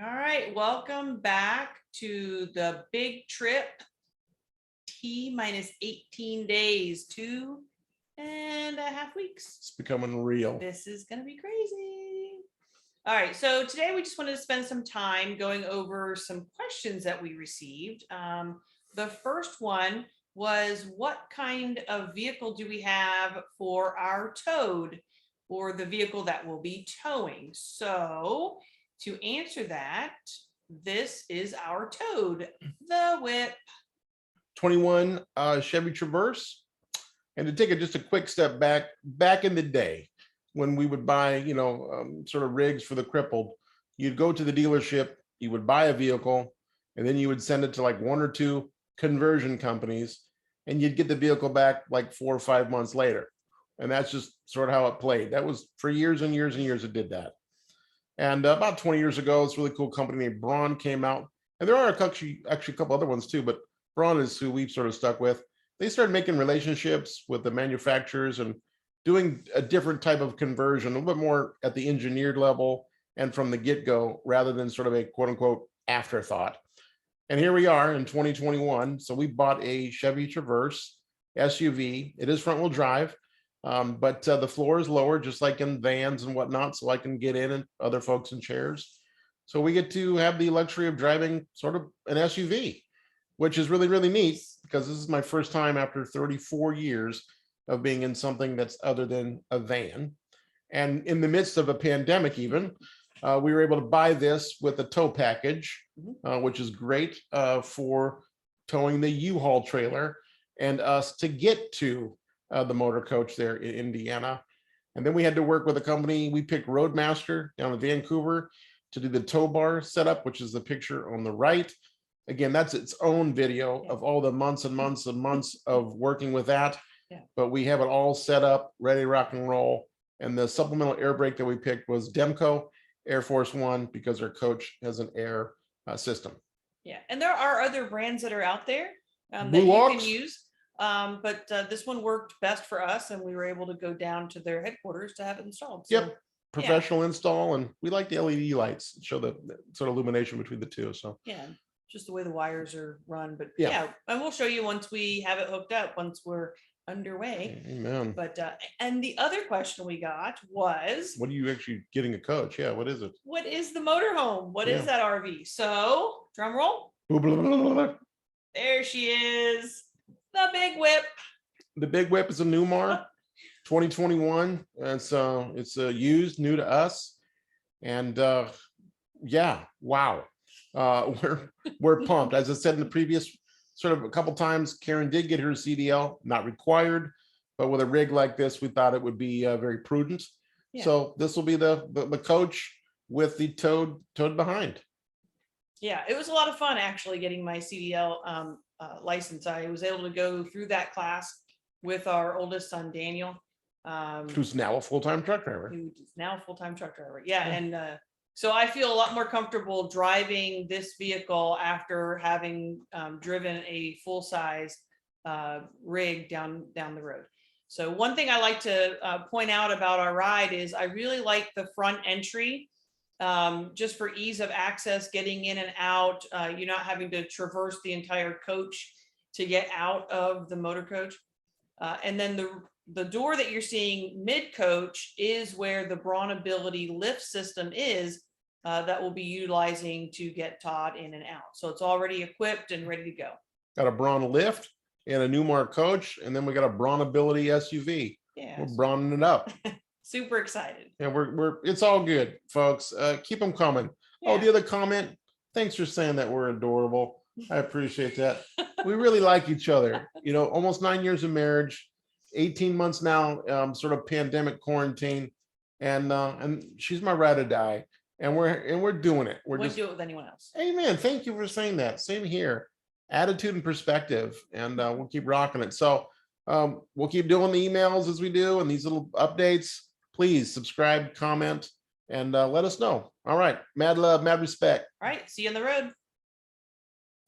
All right, welcome back to the big trip. T-18 days, 2.5 weeks. It's becoming real. This is going to be crazy. All right, so today we just wanted to spend some time going over some questions that we received. The first one was, what kind of vehicle do we have for our towed, or the vehicle that we'll be towing? So to answer that, this is our towed, the Whip. 21 Chevy Traverse. And to take just a quick step back in the day when we would buy, sort of rigs for the crippled, you'd go to the dealership, you would buy a vehicle, and then you would send it to like 1 or 2 conversion companies, and you'd get the vehicle back like 4 or 5 months later. And that's just sort of how it played. That was for years and years and years it did that. And about 20 years ago, this really cool company named Braun came out. And there are actually a couple other ones too, but Braun is who we've sort of stuck with. They started making relationships with the manufacturers and doing a different type of conversion, a little bit more at the engineered level and from the get-go, rather than sort of a quote unquote afterthought. And here we are in 2021. So we bought a Chevy Traverse SUV. It is front wheel drive. But the floor is lower, just like in vans and whatnot, so I can get in and other folks in chairs. So we get to have the luxury of driving sort of an SUV, which is really, really neat, because this is my first time after 34 years of being in something that's other than a van. And in the midst of a pandemic even, we were able to buy this with a tow package, which is great for towing the U-Haul trailer and us to get to the motor coach there in Indiana. And then we had to work with a company. We picked Roadmaster down in Vancouver to do the tow bar setup, which is the picture on the right. Again, that's its own video of all the months and months and months of working with that. Yeah. But we have it all set up, ready to rock and roll. And the supplemental air brake that we picked was Demco Air Force One, because our coach has an air system. Yeah, and there are other brands that are out there that Blue you Ox can use. But this one worked best for us, and we were able to go down to their headquarters to have it installed. So, yep, professional install, and we like the LED lights, show the sort of illumination between the two. So yeah, just the way the wires are run. But Yeah. yeah, and we'll show you once we have it hooked up, once we're underway. Amen. But and the other question we got was, What are you actually getting a coach? Yeah, what is it? what is the motorhome? What is Yeah. that RV? So drum roll. Blah, blah, blah, blah, blah. There she is, the Big Whip. The Big Whip is a Newmar 2021. It's used, new to us. And yeah, wow. We're pumped. As I said in the previous sort of a couple times, Karen did get her CDL, not required, but with a rig like this, we thought it would be very prudent. Yeah. So this will be the coach with the towed behind. Yeah, it was a lot of fun actually getting my CDL license. I was able to go through that class with our oldest son, Daniel. Who's now a full-time truck driver. Who's now a full-time truck driver. Yeah, and so I feel a lot more comfortable driving this vehicle after having driven a full-size rig down the road. So one thing I like to point out about our ride is I really like the front entry, just for ease of access, getting in and out. You're not having to traverse the entire coach to get out of the motor coach. And then the door that you're seeing mid-coach is where the Braun Ability lift system is, that we'll be utilizing to get Todd in and out. So it's already equipped and ready to go. Got a Braun lift and a Newmar coach, and then we got a Braun Ability SUV. Yeah, We're Brauning it up. super excited. And we're it's all good, folks. Keep them coming. Yeah. Oh, the other comment, thanks for saying that we're adorable. I appreciate that. We really like each other. Almost 9 years of marriage, 18 months now, sort of pandemic quarantine, and she's my ride or die, and we're doing it. Wouldn't do it with anyone else. Amen. Thank you for saying that. Same here. Attitude and perspective, and we'll keep rocking it. So we'll keep doing the emails as we do, and these little updates. Please subscribe, comment, and let us know. All right. Mad love, mad respect. All right. See you on the road.